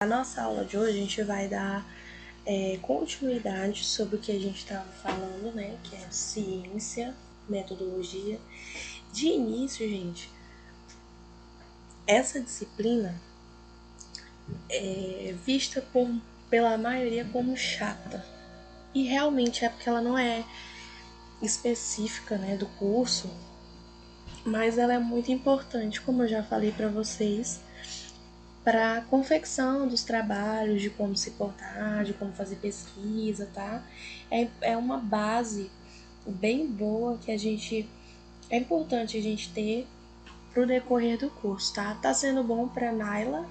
A nossa aula de hoje a gente vai dar continuidade sobre o que a gente estava falando, né? Que é ciência, metodologia. De início, gente, essa disciplina é vista pela maioria como chata. E realmente é porque ela não é específica, né, do curso, mas ela é muito importante, como eu já falei para vocês, para a confecção dos trabalhos, de como se portar, de como fazer pesquisa, tá? É uma base bem boa que é importante a gente ter pro decorrer do curso, tá? Tá sendo bom para Naila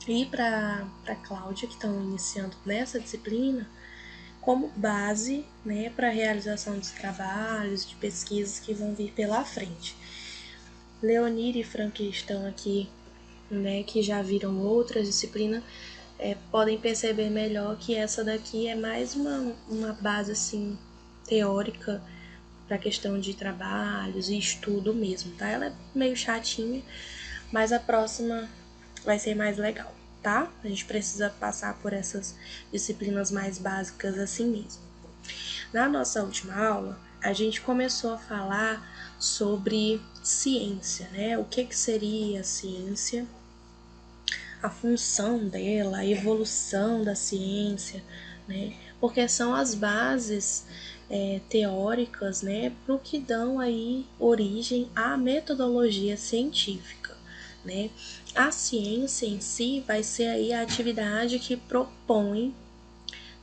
e para Cláudia, que estão iniciando nessa disciplina, como base, né, para a realização dos trabalhos, de pesquisas que vão vir pela frente. Leonir e Frank estão aqui, né, que já viram outras disciplinas, podem perceber melhor que essa daqui é mais uma base assim teórica para questão de trabalhos e estudo mesmo, tá? Ela é meio chatinha, mas a próxima vai ser mais legal, tá? A gente precisa passar por essas disciplinas mais básicas assim mesmo. Na nossa última aula, a gente começou a falar sobre ciência, né? O que seria a ciência, a função dela, a evolução da ciência, né? Porque são as bases teóricas, né, para o que dão aí origem à metodologia científica, né? A ciência em si vai ser aí a atividade que propõe,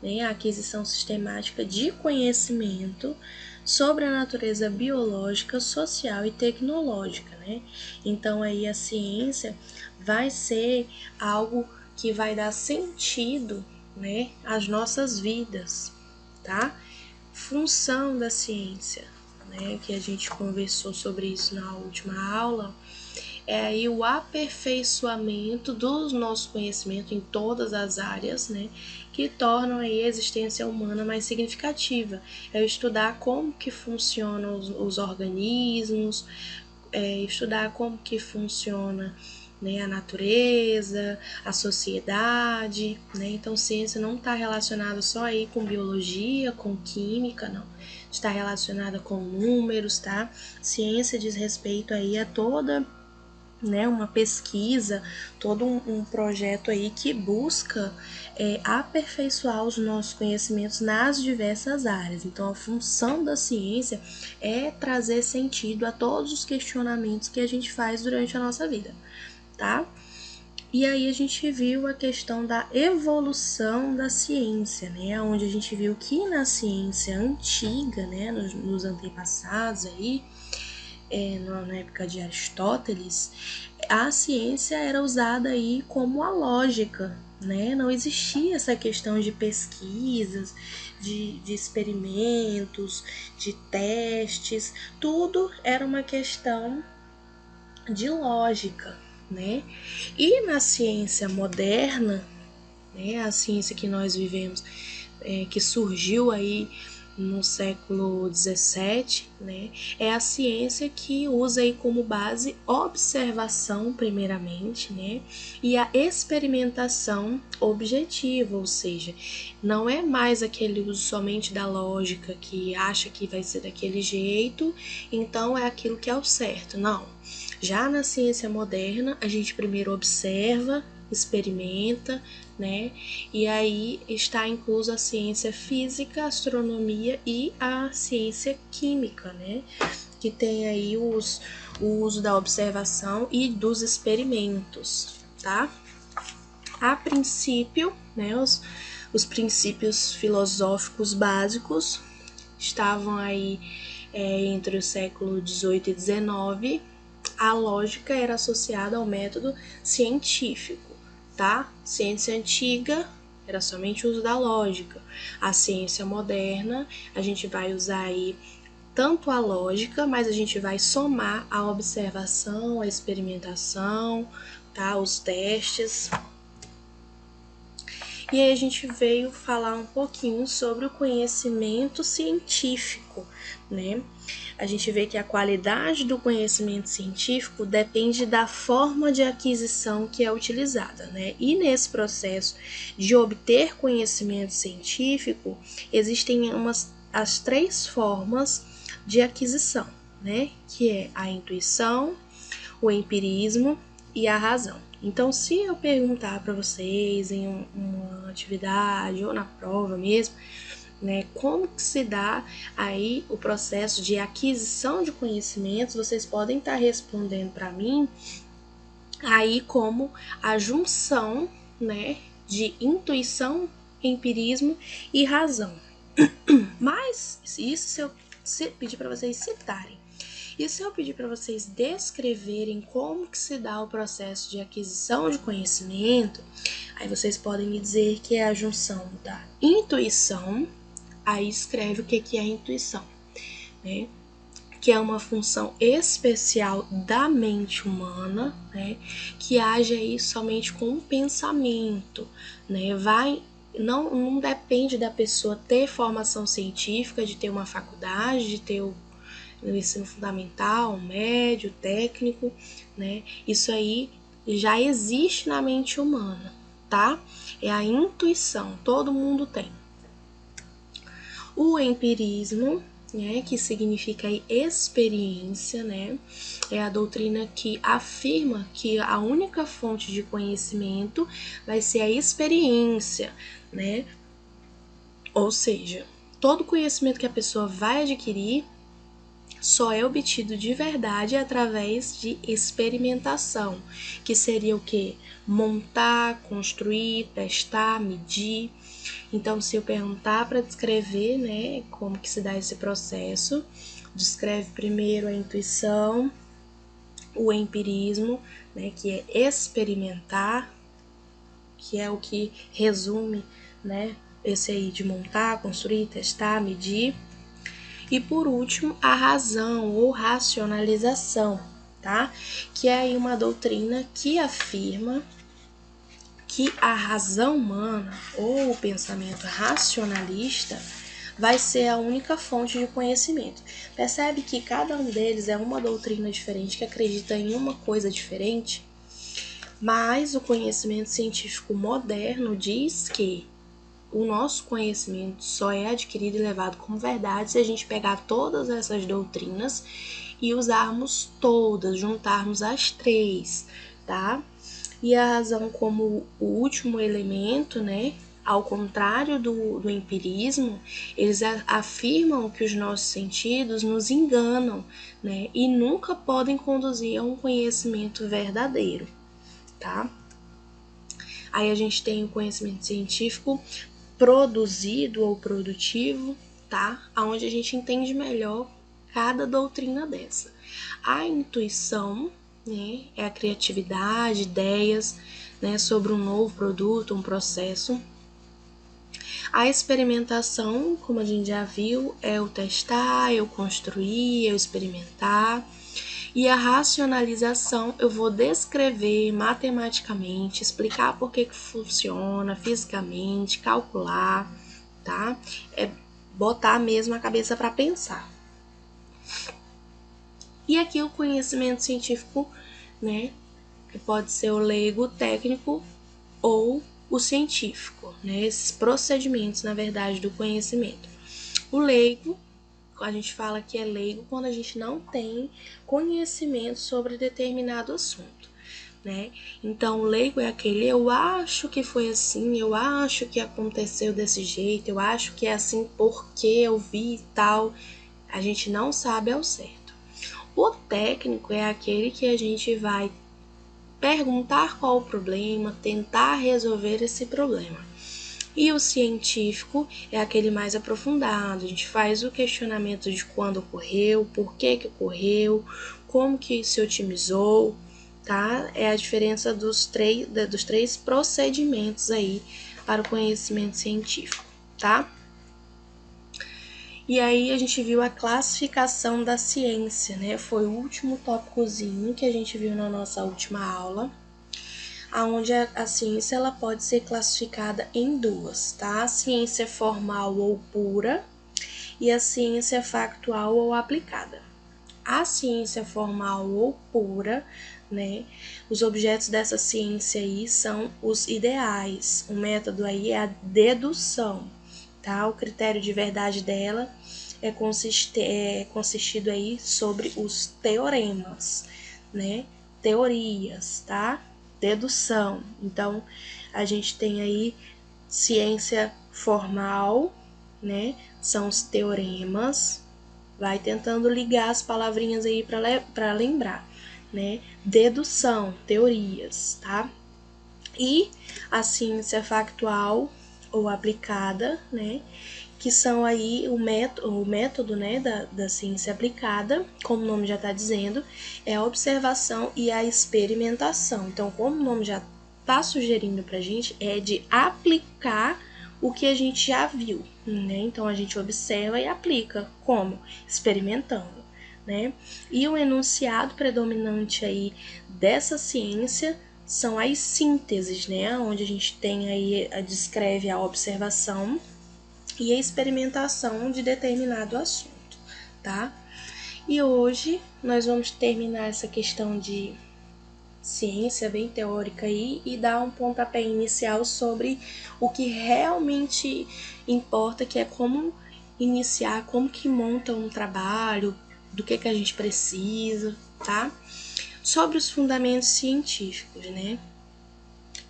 né, a aquisição sistemática de conhecimento sobre a natureza biológica, social e tecnológica, né? Então aí a ciência vai ser algo que vai dar sentido, né, às nossas vidas, tá? Função da ciência, né, que a gente conversou sobre isso na última aula, é aí o aperfeiçoamento do nosso conhecimento em todas as áreas, né, que tornam aí a existência humana mais significativa. É estudar como que funcionam os organismos, estudar como que funciona, né, a natureza, a sociedade, né? Então ciência não está relacionada só aí com biologia, com química, não. Está relacionada com números, tá? Ciência diz respeito aí a toda, né, uma pesquisa, todo um projeto aí que busca aperfeiçoar os nossos conhecimentos nas diversas áreas. Então, a função da ciência é trazer sentido a todos os questionamentos que a gente faz durante a nossa vida, tá? E aí a gente viu a questão da evolução da ciência, né? Onde a gente viu que na ciência antiga, né, nos antepassados aí, na época de Aristóteles, a ciência era usada aí como a lógica, né? Não existia essa questão de pesquisas, de experimentos, de testes, tudo era uma questão de lógica, né? E na ciência moderna, né, a ciência que nós vivemos, que surgiu aí no século XVII, né, é a ciência que usa aí como base observação primeiramente, né, e a experimentação objetiva, ou seja, não é mais aquele uso somente da lógica que acha que vai ser daquele jeito, então é aquilo que é o certo, não. Já na ciência moderna, a gente primeiro observa, experimenta, né? E aí está inclusa a ciência física, a astronomia e a ciência química, né? Que tem aí o uso da observação e dos experimentos, tá? A princípio, né, os princípios filosóficos básicos estavam aí entre o século XVIII e XIX. A lógica era associada ao método científico, tá? Ciência antiga era somente o uso da lógica. A ciência moderna, a gente vai usar aí tanto a lógica, mas a gente vai somar a observação, a experimentação, tá? Os testes. E aí a gente veio falar um pouquinho sobre o conhecimento científico, né? a gente vê que a qualidade do conhecimento científico depende da forma de aquisição que é utilizada, né? E nesse processo de obter conhecimento científico, existem as 3 formas de aquisição, né? Que é a intuição, o empirismo e a razão. Então, se eu perguntar para vocês em uma atividade ou na prova mesmo, né, como que se dá aí o processo de aquisição de conhecimentos, vocês podem estar respondendo para mim aí como a junção, né, de intuição, empirismo e razão. Mas isso se eu pedir para vocês citarem. E se eu pedir para vocês descreverem como que se dá o processo de aquisição de conhecimento, aí vocês podem me dizer que é a junção da intuição, aí escreve o que é a intuição, né? Que é uma função especial da mente humana, né? Que age aí somente com um pensamento, né? Não depende da pessoa ter formação científica, de ter uma faculdade, de ter o ensino fundamental, médio, técnico, né? Isso aí já existe na mente humana, tá? É a intuição, todo mundo tem. O empirismo, né, que significa experiência, né? É a doutrina que afirma que a única fonte de conhecimento vai ser a experiência, né? Ou seja, todo conhecimento que a pessoa vai adquirir só é obtido de verdade através de experimentação, que seria o quê? Montar, construir, testar, medir. Então, se eu perguntar para descrever, né, como que se dá esse processo, descreve primeiro a intuição, o empirismo, né, que é experimentar, que é o que resume, né, esse aí de montar, construir, testar, medir. E por último, a razão ou racionalização, tá? Que é aí uma doutrina que afirma que a razão humana ou o pensamento racionalista vai ser a única fonte de conhecimento. Percebe que cada um deles é uma doutrina diferente, que acredita em uma coisa diferente, mas o conhecimento científico moderno diz que o nosso conhecimento só é adquirido e levado como verdade se a gente pegar todas essas doutrinas e usarmos todas, juntarmos as 3, tá? E a razão como o último elemento, né? Ao contrário do empirismo, eles afirmam que os nossos sentidos nos enganam, né? E nunca podem conduzir a um conhecimento verdadeiro, tá? Aí a gente tem o conhecimento científico produzido ou produtivo, tá? Onde a gente entende melhor cada doutrina dessa. A intuição, né, é a criatividade, ideias, né, sobre um novo produto, um processo. A experimentação, como a gente já viu, é o testar, eu construir, eu experimentar. E a racionalização eu vou descrever matematicamente, explicar por que funciona fisicamente, calcular, tá? É botar mesmo a cabeça para pensar. E aqui o conhecimento científico, né? Que pode ser o leigo, o técnico ou o científico, né? Esses procedimentos, na verdade, do conhecimento. O leigo, a gente fala que é leigo quando a gente não tem conhecimento sobre determinado assunto, né? Então, o leigo é aquele, eu acho que foi assim, eu acho que aconteceu desse jeito, eu acho que é assim porque eu vi e tal. A gente não sabe ao certo. O técnico é aquele que a gente vai perguntar qual o problema, tentar resolver esse problema. E o científico é aquele mais aprofundado, a gente faz o questionamento de quando ocorreu, por que ocorreu, como que se otimizou, tá? É a diferença dos três procedimentos aí para o conhecimento científico, tá? E aí a gente viu a classificação da ciência, né? Foi o último tópicozinho que a gente viu na nossa última aula, onde a ciência ela pode ser classificada em 2, tá? A ciência formal ou pura e a ciência factual ou aplicada. A ciência formal ou pura, né? Os objetos dessa ciência aí são os ideais. O método aí é a dedução, tá? O critério de verdade dela é consistido aí sobre os teoremas, né? Teorias, tá? Dedução. Então, a gente tem aí ciência formal, né? São os teoremas. Vai tentando ligar as palavrinhas aí para lembrar, né? Dedução, teorias, tá? E a ciência factual ou aplicada, né? Que são aí o método, né, da ciência aplicada, como o nome já está dizendo, é a observação e a experimentação. Então, como o nome já está sugerindo para a gente, é de aplicar o que a gente já viu, né? Então, a gente observa e aplica. Como? Experimentando, né? E o enunciado predominante aí dessa ciência são as sínteses, né? Onde a gente tem aí, descreve a observação e a experimentação de determinado assunto, tá? E hoje nós vamos terminar essa questão de ciência bem teórica aí e dar um pontapé inicial sobre o que realmente importa, que é como iniciar, como que monta um trabalho, do que a gente precisa, tá? Sobre os fundamentos científicos, né?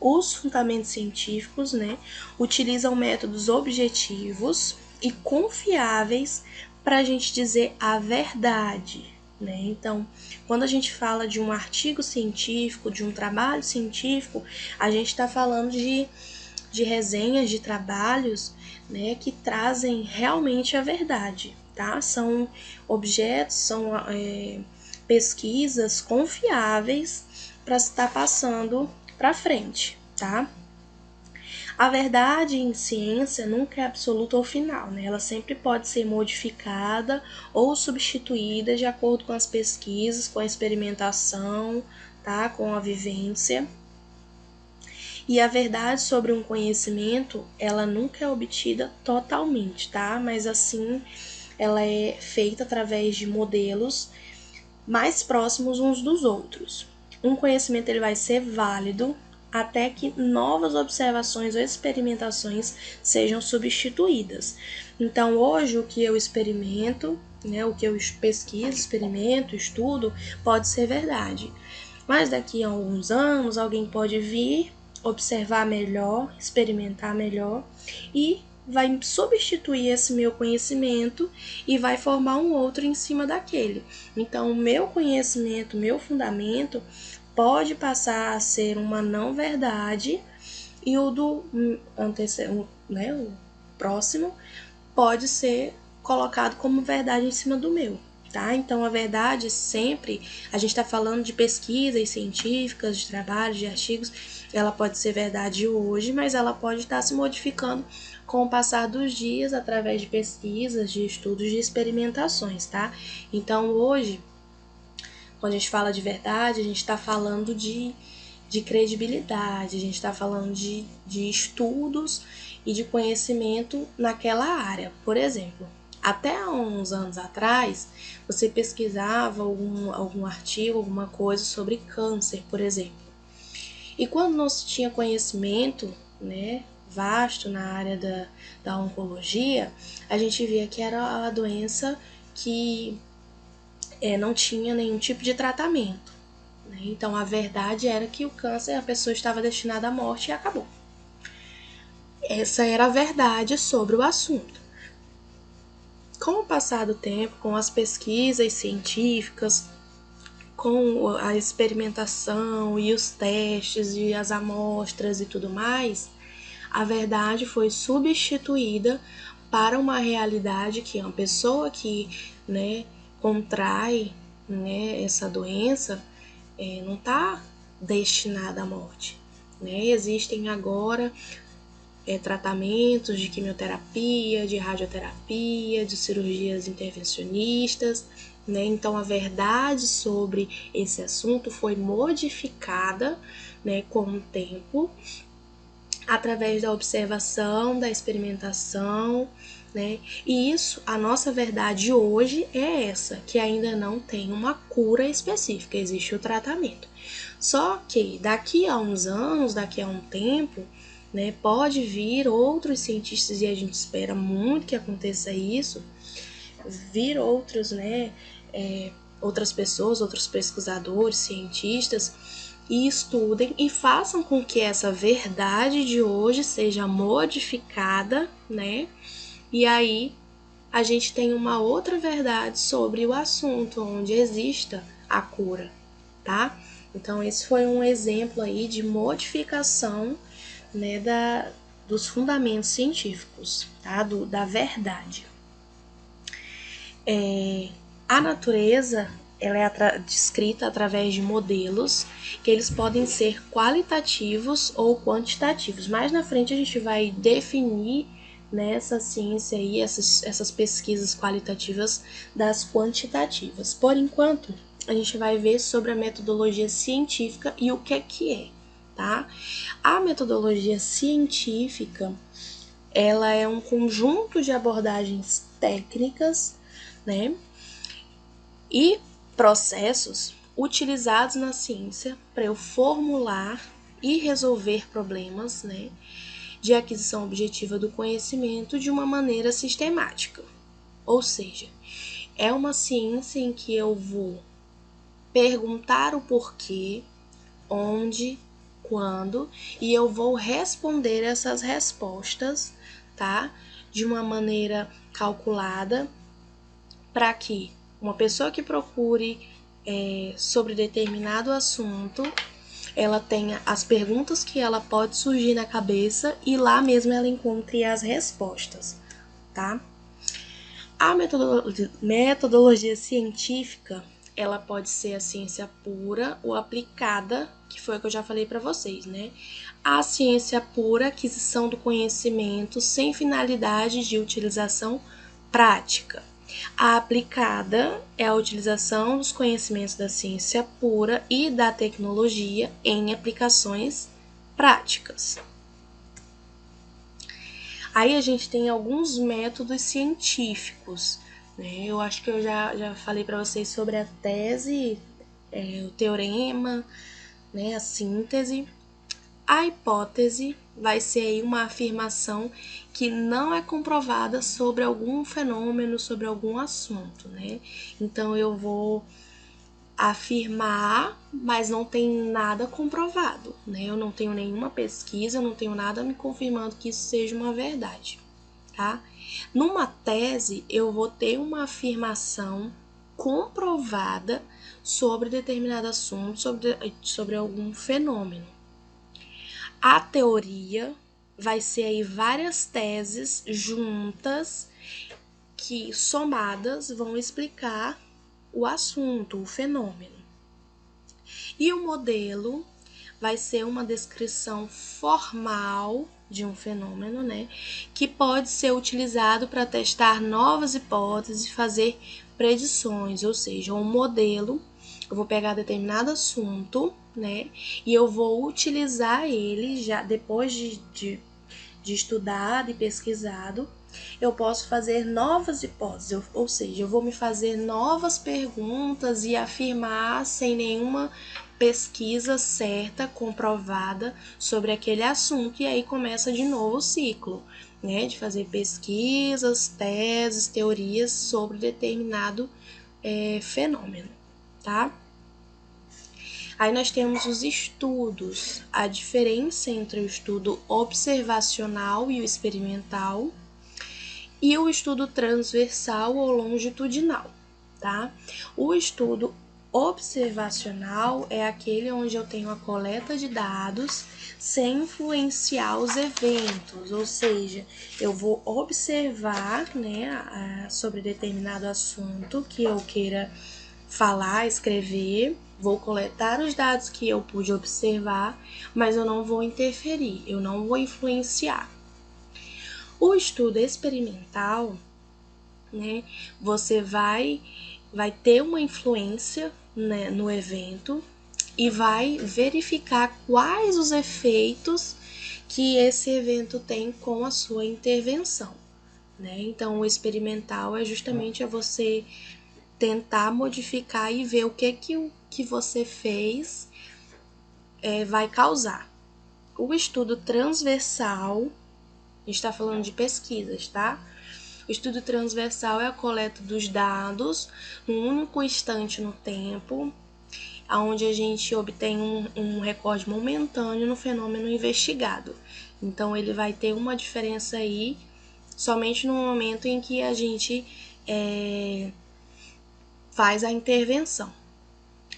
Os fundamentos científicos, né, utilizam métodos objetivos e confiáveis para a gente dizer a verdade, né? Então, quando a gente fala de um artigo científico, de um trabalho científico, a gente está falando de resenhas, de trabalhos, né, que trazem realmente a verdade, tá? São objetos, são pesquisas confiáveis para estar passando para frente, tá? A verdade em ciência nunca é absoluta ou final, né? Ela sempre pode ser modificada ou substituída de acordo com as pesquisas, com a experimentação, tá? Com a vivência. E a verdade sobre um conhecimento, ela nunca é obtida totalmente, tá? Mas assim, ela é feita através de modelos mais próximos uns dos outros. Um conhecimento ele vai ser válido até que novas observações ou experimentações sejam substituídas. Então, hoje, o que eu experimento, né, o que eu pesquiso, experimento, estudo, pode ser verdade. Mas daqui a alguns anos, alguém pode vir, observar melhor, experimentar melhor e vai substituir esse meu conhecimento e vai formar um outro em cima daquele. Então, o meu conhecimento, meu fundamento, pode passar a ser uma não verdade e o do né, o próximo pode ser colocado como verdade em cima do meu. Tá? Então, a verdade sempre, a gente está falando de pesquisas científicas, de trabalhos, de artigos, ela pode ser verdade hoje, mas ela pode estar se modificando com o passar dos dias através de pesquisas, de estudos, de experimentações, tá? Então, hoje, quando a gente fala de verdade, a gente está falando de credibilidade, a gente está falando de estudos e de conhecimento naquela área. Por exemplo, até há uns anos atrás, você pesquisava algum artigo, alguma coisa sobre câncer, por exemplo. E quando não se tinha conhecimento, né, vasto na área da oncologia, a gente via que era a doença que não tinha nenhum tipo de tratamento. Né? Então, a verdade era que o câncer, a pessoa estava destinada à morte e acabou. Essa era a verdade sobre o assunto. Com o passar do tempo, com as pesquisas científicas, com a experimentação e os testes e as amostras e tudo mais, a verdade foi substituída para uma realidade que uma pessoa que, né, contrai, né, essa doença não está destinada à morte. Né? Existem agora tratamentos de quimioterapia, de radioterapia, de cirurgias intervencionistas, né? Então a verdade sobre esse assunto foi modificada, né, com o tempo, através da observação, da experimentação né? E isso, a nossa verdade hoje é essa, que ainda não tem uma cura específica, existe o tratamento. Só que daqui a uns anos, daqui a um tempo, né, pode vir outros cientistas, e a gente espera muito que aconteça isso, vir outros, né, outras pessoas, outros pesquisadores, cientistas, e estudem e façam com que essa verdade de hoje seja modificada, né? E aí a gente tem uma outra verdade sobre o assunto, onde exista a cura, tá? Então esse foi um exemplo aí de modificação, né, dos fundamentos científicos, tá? Da verdade. A natureza, ela é descrita através de modelos que eles podem ser qualitativos ou quantitativos. Mais na frente a gente vai definir nessa ciência aí, essas pesquisas qualitativas das quantitativas. Por enquanto, a gente vai ver sobre a metodologia científica e o que é, tá? A metodologia científica, ela é um conjunto de abordagens técnicas, né, e processos utilizados na ciência para eu formular e resolver problemas, né, de aquisição objetiva do conhecimento de uma maneira sistemática. Ou seja, é uma ciência em que eu vou perguntar o porquê, onde, quando, e eu vou responder essas respostas, tá? De uma maneira calculada, para que uma pessoa que procure sobre determinado assunto, ela tenha as perguntas que ela pode surgir na cabeça e lá mesmo ela encontre as respostas, tá? A metodologia científica, ela pode ser a ciência pura ou aplicada, que foi o que eu já falei para vocês, né? A ciência pura, aquisição do conhecimento sem finalidade de utilização prática. A aplicada é a utilização dos conhecimentos da ciência pura e da tecnologia em aplicações práticas. Aí a gente tem alguns métodos científicos, né? Eu acho que eu já falei para vocês sobre a tese, o teorema, né? A síntese. A hipótese vai ser aí uma afirmação que não é comprovada sobre algum fenômeno, sobre algum assunto, né? Então eu vou afirmar, mas não tem nada comprovado, né? Eu não tenho nenhuma pesquisa, eu não tenho nada me confirmando que isso seja uma verdade, tá? Numa tese, eu vou ter uma afirmação comprovada sobre determinado assunto, sobre algum fenômeno. A teoria vai ser aí várias teses juntas que, somadas, vão explicar o assunto, o fenômeno. E o modelo vai ser uma descrição formal de um fenômeno, né, que pode ser utilizado para testar novas hipóteses e fazer predições, ou seja, um modelo, eu vou pegar determinado assunto, né, e eu vou utilizar ele já depois de estudado e pesquisado, eu posso fazer novas hipóteses, ou seja, eu vou me fazer novas perguntas e afirmar sem nenhuma pesquisa certa, comprovada sobre aquele assunto, e aí começa de novo o ciclo, né, de fazer pesquisas, teses, teorias sobre determinado fenômeno, tá? Aí nós temos os estudos, a diferença entre o estudo observacional e o experimental, e o estudo transversal ou longitudinal, tá? O estudo observacional é aquele onde eu tenho a coleta de dados sem influenciar os eventos, ou seja, eu vou observar, né, sobre determinado assunto que eu queira falar, escrever, vou coletar os dados que eu pude observar, mas eu não vou interferir, eu não vou influenciar. O estudo experimental, né, você vai ter uma influência, né, no evento e vai verificar quais os efeitos que esse evento tem com a sua intervenção, né? Então, o experimental é justamente você tentar modificar e ver o que você fez vai causar. O estudo transversal, a gente está falando de pesquisas, tá? O estudo transversal é a coleta dos dados num único instante no tempo, onde a gente obtém um recorde momentâneo no fenômeno investigado. Então, ele vai ter uma diferença aí somente no momento em que a gente faz a intervenção.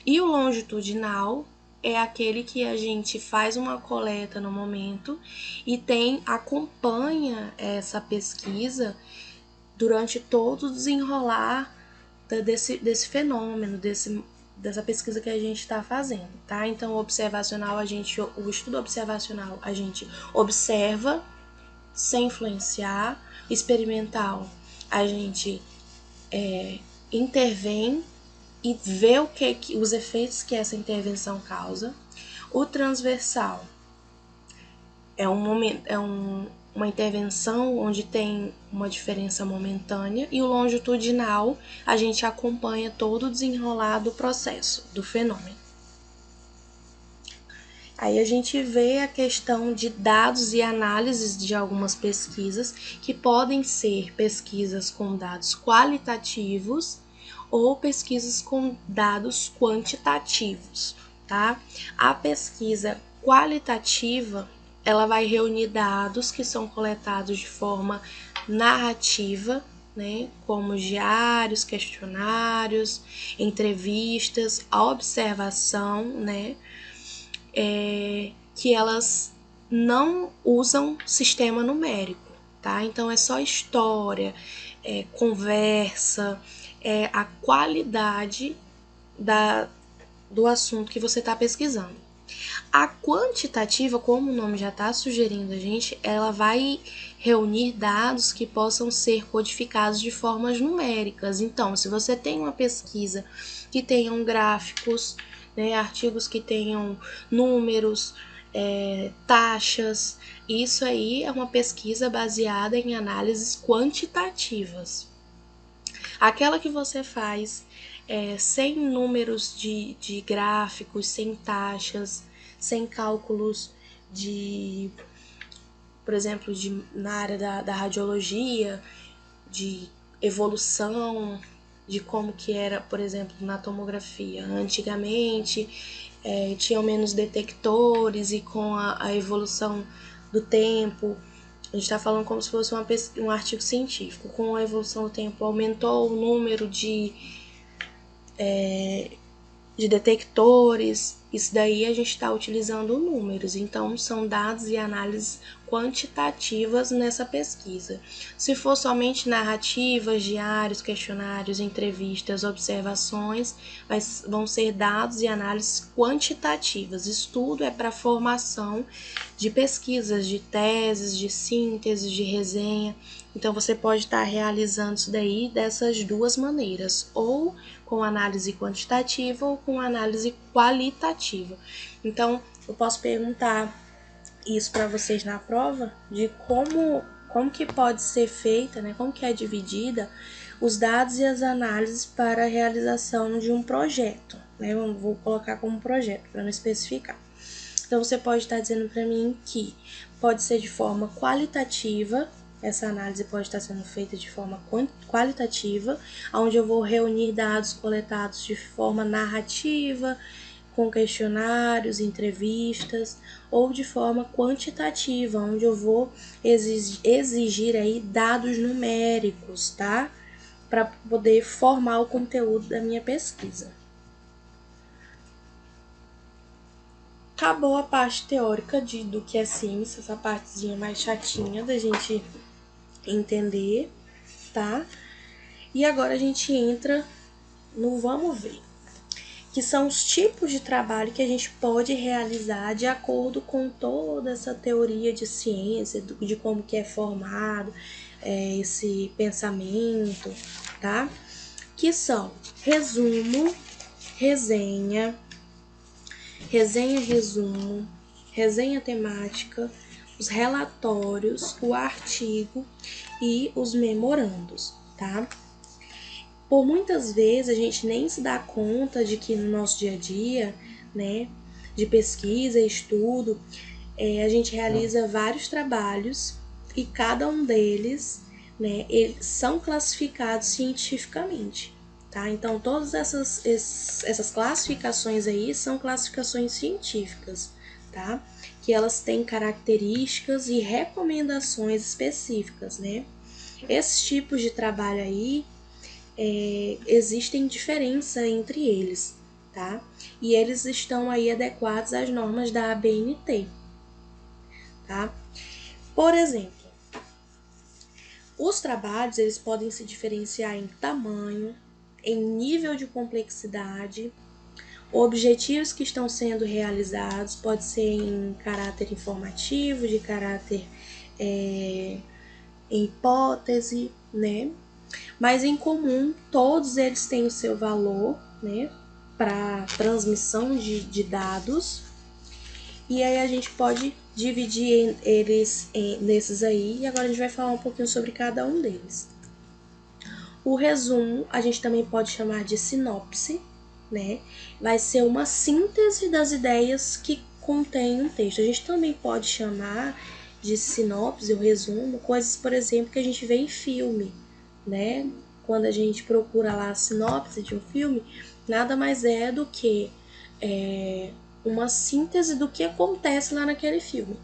E o longitudinal é aquele que a gente faz uma coleta no momento e acompanha essa pesquisa durante todo o desenrolar desse fenômeno, dessa pesquisa que a gente está fazendo, tá? Então, o estudo observacional, a gente observa sem influenciar. Experimental, a gente intervém e vê os efeitos que essa intervenção causa. O transversal é uma intervenção onde tem uma diferença momentânea, e o longitudinal a gente acompanha todo o desenrolar do processo, do fenômeno. Aí a gente vê a questão de dados e análises de algumas pesquisas, que podem ser pesquisas com dados qualitativos ou pesquisas com dados quantitativos, tá? A pesquisa qualitativa, ela vai reunir dados que são coletados de forma narrativa, né, como diários, questionários, entrevistas, a observação, né, que elas não usam sistema numérico, tá? Então é só história, conversa, a qualidade do assunto que você está pesquisando. A quantitativa, como o nome já está sugerindo a gente, ela vai reunir dados que possam ser codificados de formas numéricas. Então, se você tem uma pesquisa que tenham gráficos, né, artigos que tenham números, taxas, isso aí é uma pesquisa baseada em análises quantitativas. Aquela que você faz sem números de gráficos, sem taxas, sem cálculos por exemplo, na área da radiologia, de evolução, de como que era, por exemplo, na tomografia. Antigamente, tinham menos detectores, e com a evolução do tempo, a gente está falando como se fosse um artigo científico, com a evolução do tempo aumentou o número de detectores. Isso daí a gente está utilizando números, então são dados e análises quantitativas nessa pesquisa. Se for somente narrativas, diários, questionários, entrevistas, observações, vão ser dados e análises quantitativas. Estudo é para formação de pesquisas, de teses, de síntese, de resenha. Então, você pode estar realizando isso daí dessas duas maneiras, ou com análise quantitativa ou com análise qualitativa. Então, eu posso perguntar isso para vocês na prova, de como que pode ser feita, né, como que é dividida os dados e as análises para a realização de um projeto, né? Eu vou colocar como projeto para não especificar. Então, você pode estar dizendo para mim que pode ser de forma qualitativa. Essa análise pode estar sendo feita de forma qualitativa, onde eu vou reunir dados coletados de forma narrativa, com questionários, entrevistas, ou de forma quantitativa, onde eu vou exigir aí dados numéricos, tá? Para poder formar o conteúdo da minha pesquisa. Acabou a parte teórica do que é ciência, essa partezinha mais chatinha da gente entender, tá? E agora a gente entra no vamos ver, que são os tipos de trabalho que a gente pode realizar de acordo com toda essa teoria de ciência, de como que é formado esse pensamento, tá? Que são resumo, resenha, resenha-resumo, resenha temática, os relatórios, o artigo e os memorandos, tá? Por muitas vezes a gente nem se dá conta de que no nosso dia a dia, né, de pesquisa e estudo, a gente realiza vários trabalhos e cada um deles, né, eles são classificados cientificamente, tá? Então todas essas classificações aí são classificações científicas, tá? Que elas têm características e recomendações específicas, né? Esses tipos de trabalho aí existem diferença entre eles, tá? E eles estão aí adequados às normas da ABNT, tá? Por exemplo, os trabalhos eles podem se diferenciar em tamanho, em nível de complexidade, objetivos que estão sendo realizados, pode ser em caráter informativo, de caráter em hipótese, né? Mas em comum, todos eles têm o seu valor, né, para transmissão de dados. E aí a gente pode dividir eles nesses aí, e agora a gente vai falar um pouquinho sobre cada um deles. O resumo a gente também pode chamar de sinopse, né? Vai ser uma síntese das ideias que contém um texto. A gente também pode chamar de sinopse ou resumo coisas, por exemplo, que a gente vê em filme, né? Quando a gente procura lá a sinopse de um filme, nada mais é do que uma síntese do que acontece lá naquele filme,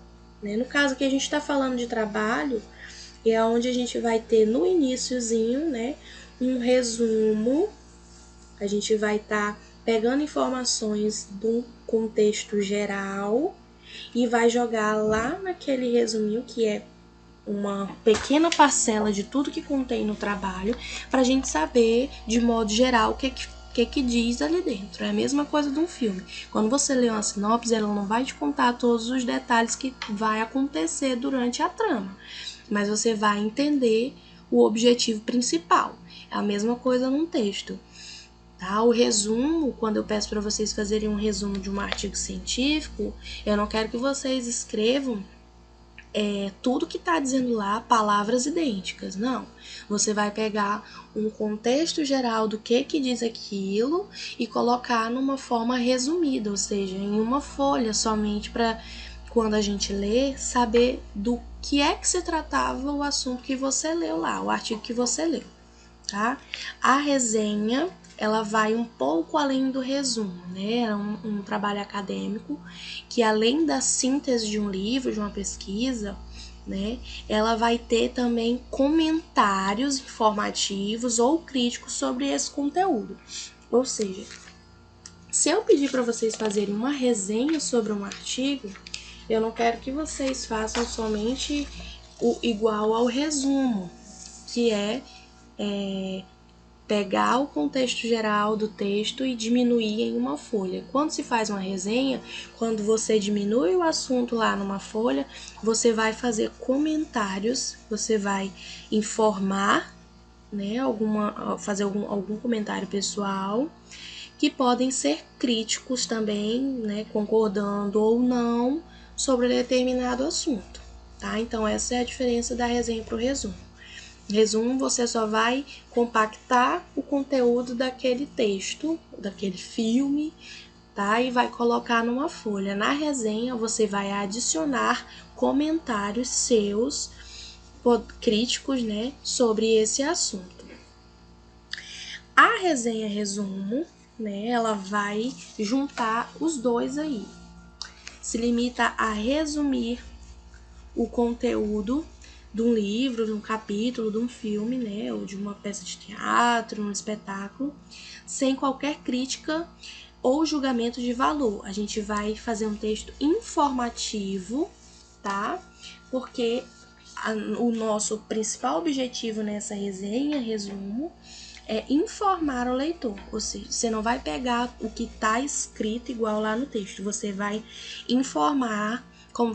né? No caso aqui a gente está falando de trabalho, e é onde a gente vai ter no iniciozinho, né, um resumo. A gente vai estar pegando informações do contexto geral e vai jogar lá naquele resuminho que é uma pequena parcela de tudo que contém no trabalho, para a gente saber, de modo geral, o que diz ali dentro. É a mesma coisa de um filme. Quando você lê uma sinopse, ela não vai te contar todos os detalhes que vai acontecer durante a trama, mas você vai entender o objetivo principal. É a mesma coisa num texto. Tá? O resumo, quando eu peço para vocês fazerem um resumo de um artigo científico, eu não quero que vocês escrevam tudo que está dizendo lá, palavras idênticas. Não. Você vai pegar um contexto geral do que diz aquilo e colocar numa forma resumida, ou seja, em uma folha somente, para quando a gente lê, saber do que é que se tratava o assunto que você leu lá, o artigo que você leu, tá? A resenha, ela vai um pouco além do resumo, né? É um trabalho acadêmico que, além da síntese de um livro, de uma pesquisa, né, ela vai ter também comentários informativos ou críticos sobre esse conteúdo. Ou seja, se eu pedir para vocês fazerem uma resenha sobre um artigo, eu não quero que vocês façam somente o igual ao resumo, que é pegar o contexto geral do texto e diminuir em uma folha. Quando se faz uma resenha, quando você diminui o assunto lá numa folha, você vai fazer comentários, você vai informar, né, fazer algum comentário pessoal, que podem ser críticos também, né, concordando ou não sobre determinado assunto, tá? Então essa é a diferença da resenha para o resumo. Resumo, você só vai compactar o conteúdo daquele texto, daquele filme, tá? E vai colocar numa folha. Na resenha, você vai adicionar comentários seus, críticos, né, sobre esse assunto. A resenha resumo, né, ela vai juntar os dois aí. Se limita a resumir o conteúdo de um livro, de um capítulo, de um filme, né, ou de uma peça de teatro, um espetáculo, sem qualquer crítica ou julgamento de valor. A gente vai fazer um texto informativo, tá? Porque o nosso principal objetivo nessa resenha, resumo, é informar o leitor, ou seja, você não vai pegar o que está escrito igual lá no texto, você vai informar como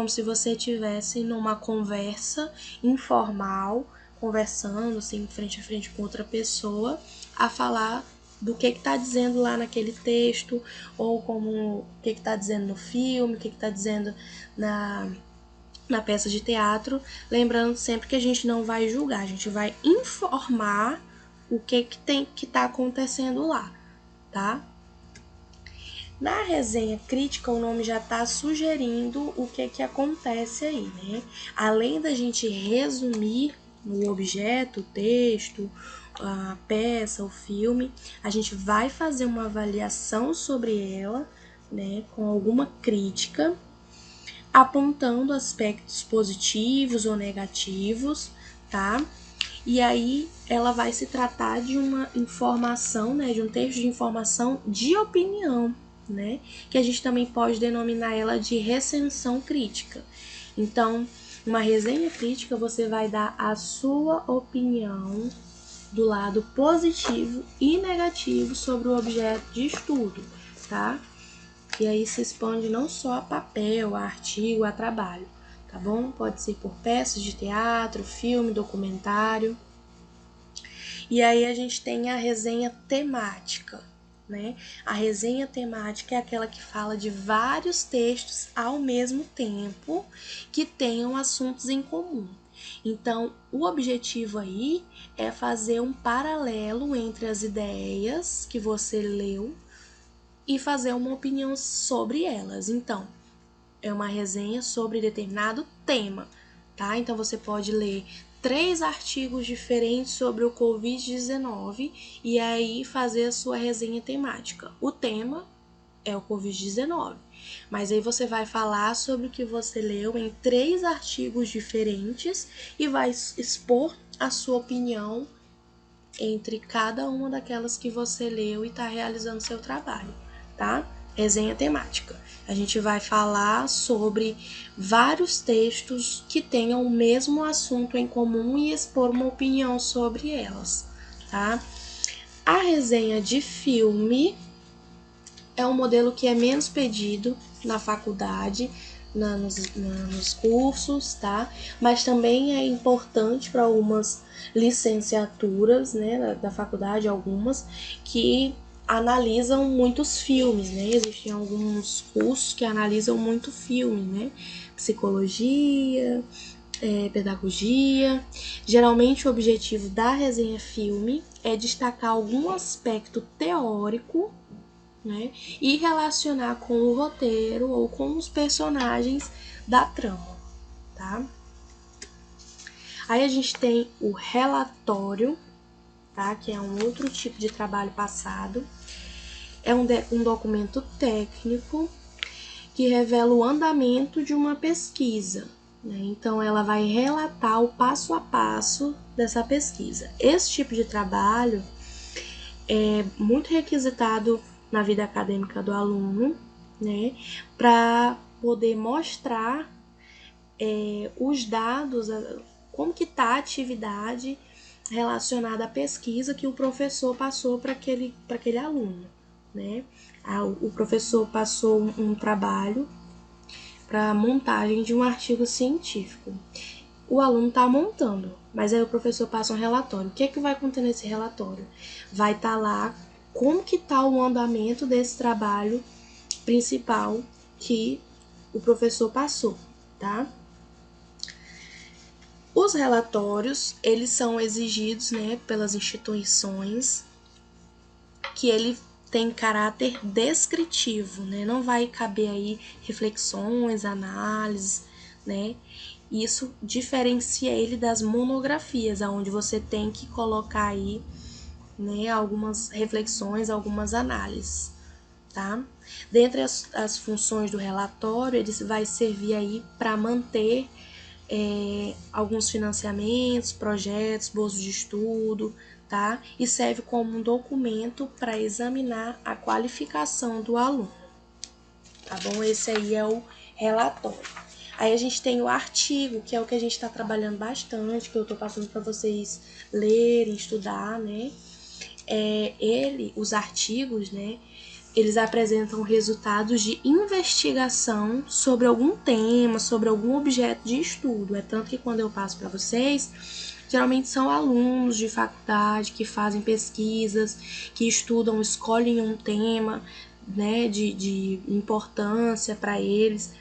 se você estivesse numa conversa informal, conversando assim, frente a frente com outra pessoa, a falar do que está dizendo lá naquele texto, ou como o que está dizendo no filme, o que está dizendo na peça de teatro, lembrando sempre que a gente não vai julgar, a gente vai informar o que tem que tá acontecendo lá, tá? Na resenha crítica, o nome já está sugerindo o que acontece aí, né? Além da gente resumir o objeto, o texto, a peça, o filme, a gente vai fazer uma avaliação sobre ela, né, com alguma crítica, apontando aspectos positivos ou negativos, tá? E aí ela vai se tratar de uma informação, né, de um texto de informação de opinião, né, que a gente também pode denominar ela de recensão crítica. Então, uma resenha crítica, você vai dar a sua opinião do lado positivo e negativo sobre o objeto de estudo, tá? E aí se expande não só a papel, a artigo, a trabalho, tá bom? Pode ser por peças de teatro, filme, documentário. E aí a gente tem a resenha temática, né? A resenha temática é aquela que fala de vários textos ao mesmo tempo que tenham assuntos em comum. Então, o objetivo aí é fazer um paralelo entre as ideias que você leu e fazer uma opinião sobre elas. Então, é uma resenha sobre determinado tema, tá? Então você pode ler 3 artigos diferentes sobre o Covid-19 e aí fazer a sua resenha temática. O tema é o Covid-19, mas aí você vai falar sobre o que você leu em 3 artigos diferentes e vai expor a sua opinião entre cada uma daquelas que você leu e está realizando seu trabalho, tá? Resenha temática. A gente vai falar sobre vários textos que tenham o mesmo assunto em comum e expor uma opinião sobre elas, tá? A resenha de filme é um modelo que é menos pedido na faculdade, nos cursos, tá? Mas também é importante para algumas licenciaturas, né, da faculdade, algumas, que analisam muitos filmes, né? Existem alguns cursos que analisam muito filme, né? Psicologia, pedagogia. Geralmente o objetivo da resenha filme é destacar algum aspecto teórico, né, e relacionar com o roteiro ou com os personagens da trama, tá? Aí a gente tem o relatório, tá? Que é um outro tipo de trabalho passado. É um documento técnico que revela o andamento de uma pesquisa, né? Então ela vai relatar o passo a passo dessa pesquisa. Esse tipo de trabalho é muito requisitado na vida acadêmica do aluno, né, para poder mostrar os dados, como que está a atividade relacionada à pesquisa que o professor passou para aquele aluno, né? O professor passou um trabalho para montagem de um artigo científico. O aluno está montando, mas aí o professor passa um relatório. O que é que vai conter nesse relatório? Vai estar lá como que está o andamento desse trabalho principal que o professor passou, tá? Os relatórios, eles são exigidos, né, pelas instituições, que ele tem caráter descritivo, né? Não vai caber aí reflexões, análises, né? Isso diferencia ele das monografias, onde você tem que colocar aí, né, algumas reflexões, algumas análises, tá? Dentre as funções do relatório, ele vai servir aí para manter alguns financiamentos, projetos, bolsas de estudo, tá? E serve como um documento para examinar a qualificação do aluno, tá bom? Esse aí é o relatório. Aí a gente tem o artigo, que é o que a gente está trabalhando bastante, que eu estou passando para vocês lerem, estudar, né? Os artigos, né? Eles apresentam resultados de investigação sobre algum tema, sobre algum objeto de estudo. É tanto que quando eu passo para vocês, geralmente são alunos de faculdade que fazem pesquisas, que estudam, escolhem um tema, né, de importância para eles.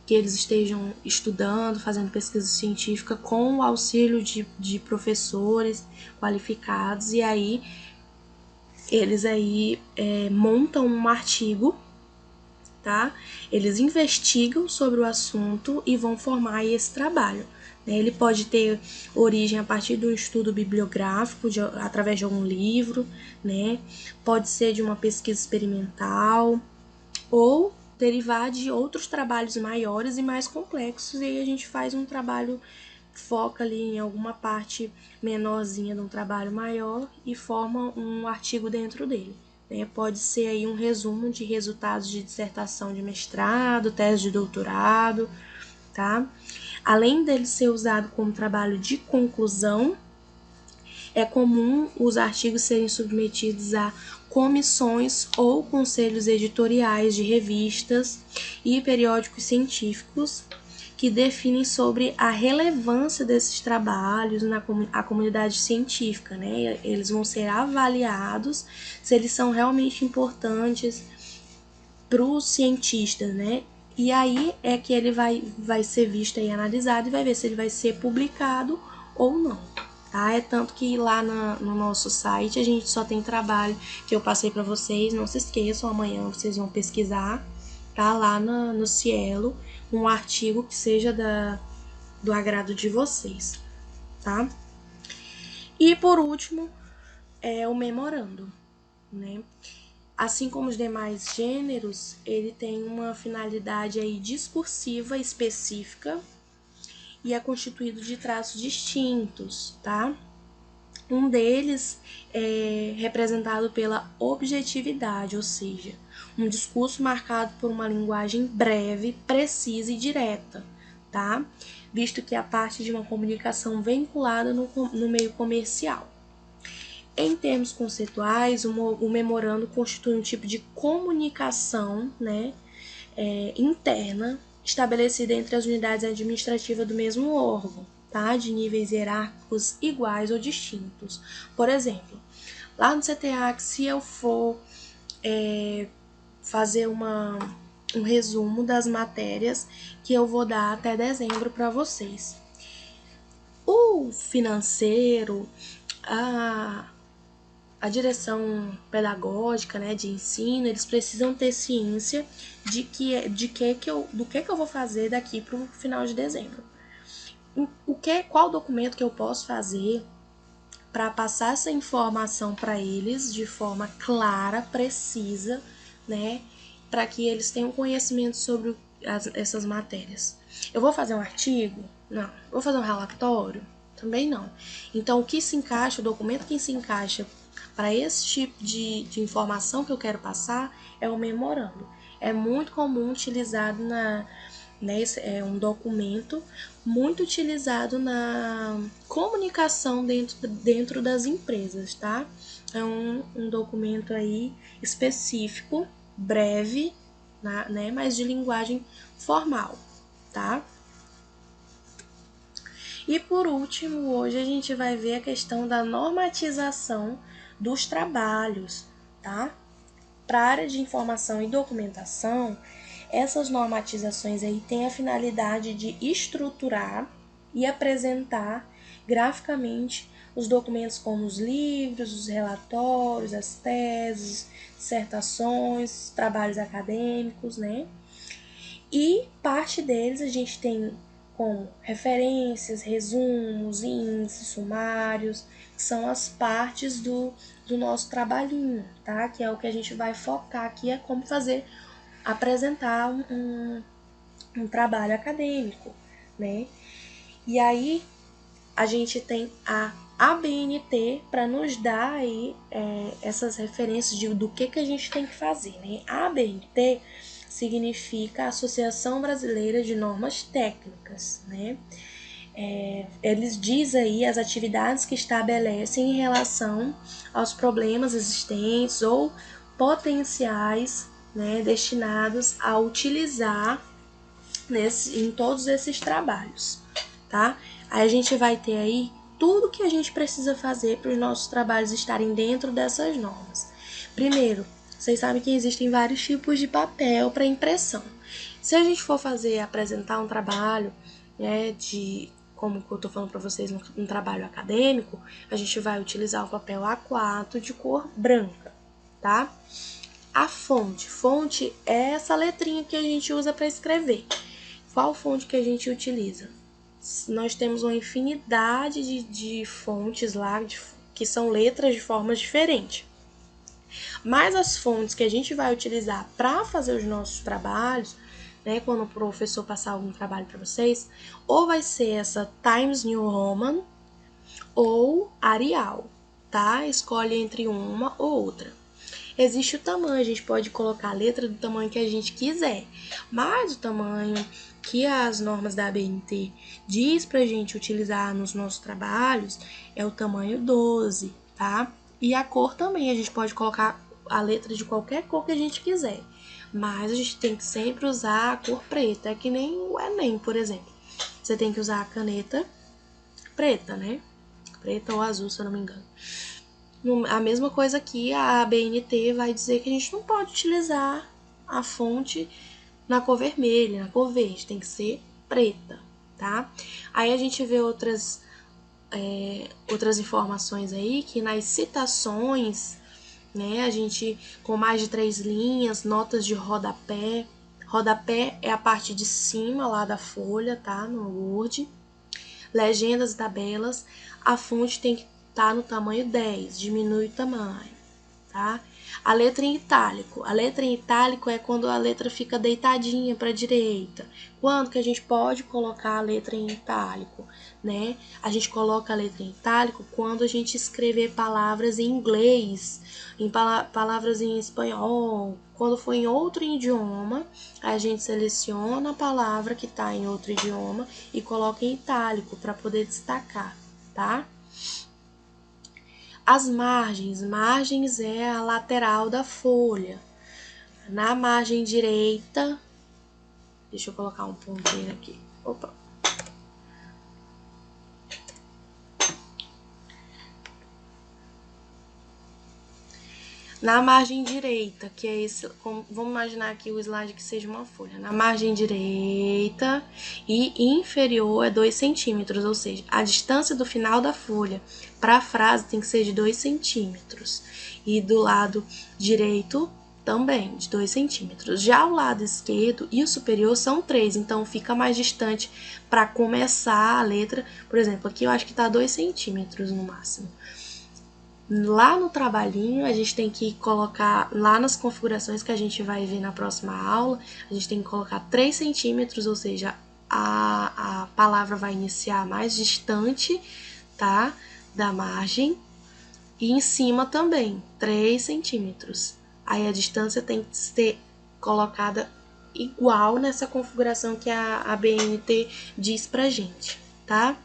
que eles estejam estudando, fazendo pesquisa científica com o auxílio de professores qualificados, e aí eles aí montam um artigo, tá? Eles investigam sobre o assunto e vão formar esse trabalho. Ele pode ter origem a partir de um estudo bibliográfico, através de algum livro, né? Pode ser de uma pesquisa experimental, ou derivar de outros trabalhos maiores e mais complexos, e aí a gente faz um trabalho, foca ali em alguma parte menorzinha de um trabalho maior e forma um artigo dentro dele. Pode ser aí um resumo de resultados de dissertação de mestrado, tese de doutorado, tá? Além dele ser usado como trabalho de conclusão, é comum os artigos serem submetidos a comissões ou conselhos editoriais de revistas e periódicos científicos que definem sobre a relevância desses trabalhos na comunidade científica, né? Eles vão ser avaliados se eles são realmente importantes para os cientistas, né? E aí é que ele vai ser visto e analisado e vai ver se ele vai ser publicado ou não. Tá? É tanto que lá no nosso site a gente só tem trabalho que eu passei para vocês. Não se esqueçam, amanhã vocês vão pesquisar, tá? Lá no Cielo, um artigo que seja do agrado de vocês, tá? E por último, o memorando, né? Assim como os demais gêneros, ele tem uma finalidade aí discursiva específica e é constituído de traços distintos, tá? Um deles é representado pela objetividade, ou seja, um discurso marcado por uma linguagem breve, precisa e direta, tá? Visto que é parte de uma comunicação vinculada no meio comercial. Em termos conceituais, o memorando constitui um tipo de comunicação, né, interna, estabelecida entre as unidades administrativas do mesmo órgão, tá? De níveis hierárquicos iguais ou distintos. Por exemplo, lá no CTA, se eu for fazer um resumo das matérias que eu vou dar até dezembro para vocês. O financeiro, a direção pedagógica, né, de ensino, eles precisam ter ciência do que eu vou fazer daqui para o final de dezembro. Qual documento que eu posso fazer para passar essa informação para eles de forma clara, precisa, né, para que eles tenham conhecimento sobre essas matérias. Eu vou fazer um artigo? Não. Vou fazer um relatório? Também não. Então, o documento que se encaixa para esse tipo de informação que eu quero passar é o memorando. É muito comum utilizado é um documento muito utilizado na comunicação dentro das empresas, tá? É um documento aí específico, breve, né, mas de linguagem formal, tá? E por último, hoje a gente vai ver a questão da normatização dos trabalhos, tá? Para a área de informação e documentação, essas normatizações aí têm a finalidade de estruturar e apresentar graficamente os documentos como os livros, os relatórios, as teses, dissertações, trabalhos acadêmicos, né? E parte deles a gente tem como referências, resumos, índices, sumários, que são as partes do nosso trabalhinho, tá? Que é o que a gente vai focar aqui, é como apresentar um trabalho acadêmico, né? E aí a gente tem a ABNT para nos dar aí essas referências do que a gente tem que fazer, né? A ABNT significa Associação Brasileira de Normas Técnicas, né? Eles dizem aí as atividades que estabelecem em relação aos problemas existentes ou potenciais, né, destinados a utilizar em todos esses trabalhos, tá? Aí a gente vai ter aí tudo que a gente precisa fazer para os nossos trabalhos estarem dentro dessas normas. Primeiro, vocês sabem que existem vários tipos de papel para impressão. Se a gente for apresentar um trabalho, né, como eu tô falando para vocês, um trabalho acadêmico, a gente vai utilizar o papel A4 de cor branca, tá? A fonte é essa letrinha que a gente usa para escrever. Qual fonte que a gente utiliza? Nós temos uma infinidade de fontes lá, que são letras de formas diferentes. Mas as fontes que a gente vai utilizar para fazer os nossos trabalhos, né, quando o professor passar algum trabalho para vocês, ou vai ser essa Times New Roman ou Arial, tá? Escolhe entre uma ou outra. Existe o tamanho, a gente pode colocar a letra do tamanho que a gente quiser, mas o tamanho que as normas da ABNT diz pra gente utilizar nos nossos trabalhos é o tamanho 12, tá? E a cor também, a gente pode colocar a letra de qualquer cor que a gente quiser, mas a gente tem que sempre usar a cor preta, é que nem o Enem, por exemplo. Você tem que usar a caneta preta, né? Preta ou azul, se eu não me engano. A mesma coisa aqui, a ABNT vai dizer que a gente não pode utilizar a fonte na cor vermelha, na cor verde, tem que ser preta, tá? Aí a gente vê outras informações aí, que nas citações, né, a gente, com mais de 3 linhas, notas de rodapé. Rodapé é a parte de cima lá da folha, tá? No Word. Legendas e tabelas, a fonte tem que estar no tamanho 10, diminui o tamanho, tá? A letra em itálico. A letra em itálico é quando a letra fica deitadinha para a direita. Quando que a gente pode colocar a letra em itálico, né? A gente coloca a letra em itálico quando a gente escrever palavras em inglês, em palavras em espanhol. Quando for em outro idioma, a gente seleciona a palavra que está em outro idioma e coloca em itálico para poder destacar, tá? As margens é a lateral da folha. Na margem direita, deixa eu colocar um ponteiro aqui. Opa. Na margem direita, que é esse, vamos imaginar aqui o slide que seja uma folha. Na margem direita e inferior é 2 centímetros, ou seja, a distância do final da folha para a frase tem que ser de 2 centímetros. E do lado direito também, de 2 centímetros. Já o lado esquerdo e o superior são 3, então fica mais distante para começar a letra. Por exemplo, aqui eu acho que está 2 centímetros no máximo. Lá no trabalhinho, a gente tem que colocar, lá nas configurações que a gente vai ver na próxima aula, a gente tem que colocar 3 centímetros, ou seja, a palavra vai iniciar mais distante, tá, da margem, e em cima também, 3 centímetros. Aí a distância tem que ser colocada igual nessa configuração que a BNT diz pra gente, tá?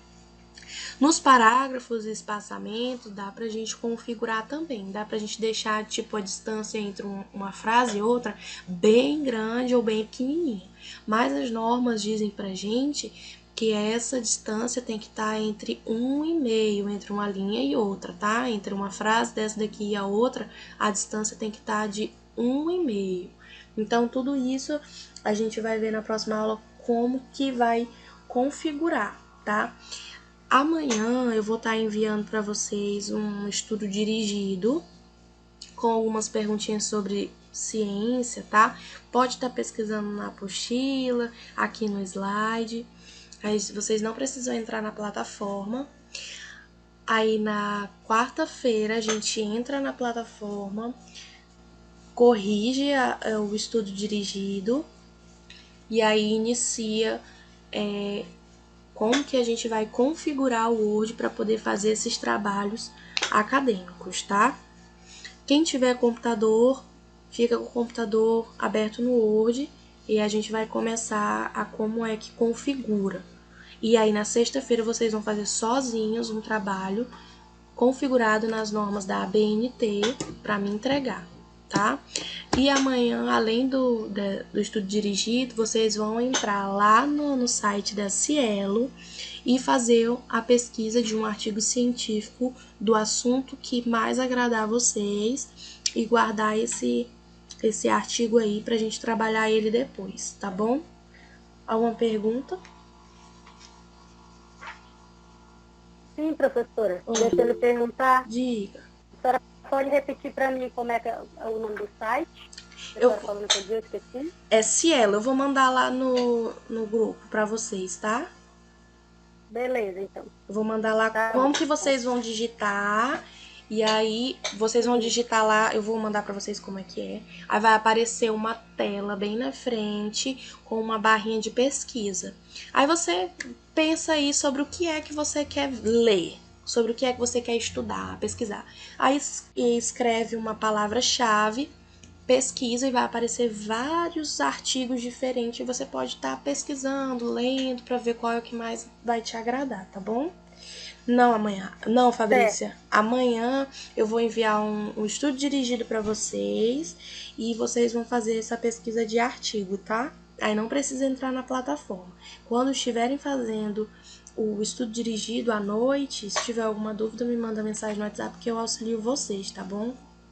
Nos parágrafos e espaçamentos, dá pra gente configurar também. Dá pra gente deixar, tipo, a distância entre uma frase e outra bem grande ou bem pequenininha. Mas as normas dizem pra gente que essa distância tem que estar entre 1,5, entre uma linha e outra, tá? Entre uma frase dessa daqui e a outra, a distância tem que estar de 1,5. Então, tudo isso a gente vai ver na próxima aula como que vai configurar, tá? Amanhã eu vou estar enviando para vocês um estudo dirigido com algumas perguntinhas sobre ciência, tá? Pode estar pesquisando na apostila, aqui no slide. Aí vocês não precisam entrar na plataforma. Aí na quarta-feira a gente entra na plataforma, corrige o estudo dirigido e aí inicia como que a gente vai configurar o Word para poder fazer esses trabalhos acadêmicos, tá? Quem tiver computador, fica com o computador aberto no Word e a gente vai começar a como é que configura. E aí na sexta-feira vocês vão fazer sozinhos um trabalho configurado nas normas da ABNT para me entregar, tá? E amanhã, além do estudo dirigido, vocês vão entrar lá no site da Cielo e fazer a pesquisa de um artigo científico do assunto que mais agradar a vocês e guardar esse artigo aí pra gente trabalhar ele depois, tá bom? Alguma pergunta? Sim, professora. Deixa eu Oi, lhe perguntar. diga. A senhora pode repetir para mim como é que é o nome do site? Que a Eu, senhora falou naquele dia, eu esqueci. é Cielo, eu vou mandar lá no grupo pra vocês, tá? Beleza, então. Eu vou mandar lá Tá como bom. que vocês vão digitar. E aí, vocês vão Sim, digitar lá, eu vou mandar pra vocês como é que é. Aí vai aparecer uma tela bem na frente com uma barrinha de pesquisa. Aí você pensa aí sobre o que é que você quer ler, sobre o que é que você quer estudar, pesquisar. Aí escreve uma palavra-chave, pesquisa e vai aparecer vários artigos diferentes e você pode estar pesquisando, lendo para ver qual é o que mais vai te agradar, tá bom? Não, amanhã. Não, certo. Fabrícia. Amanhã eu vou enviar um estudo dirigido para vocês e vocês vão fazer essa pesquisa de artigo, tá? Aí não precisa entrar na plataforma. Quando estiverem fazendo o estudo dirigido à noite, se tiver alguma dúvida, me manda mensagem no WhatsApp que eu auxilio vocês, tá bom?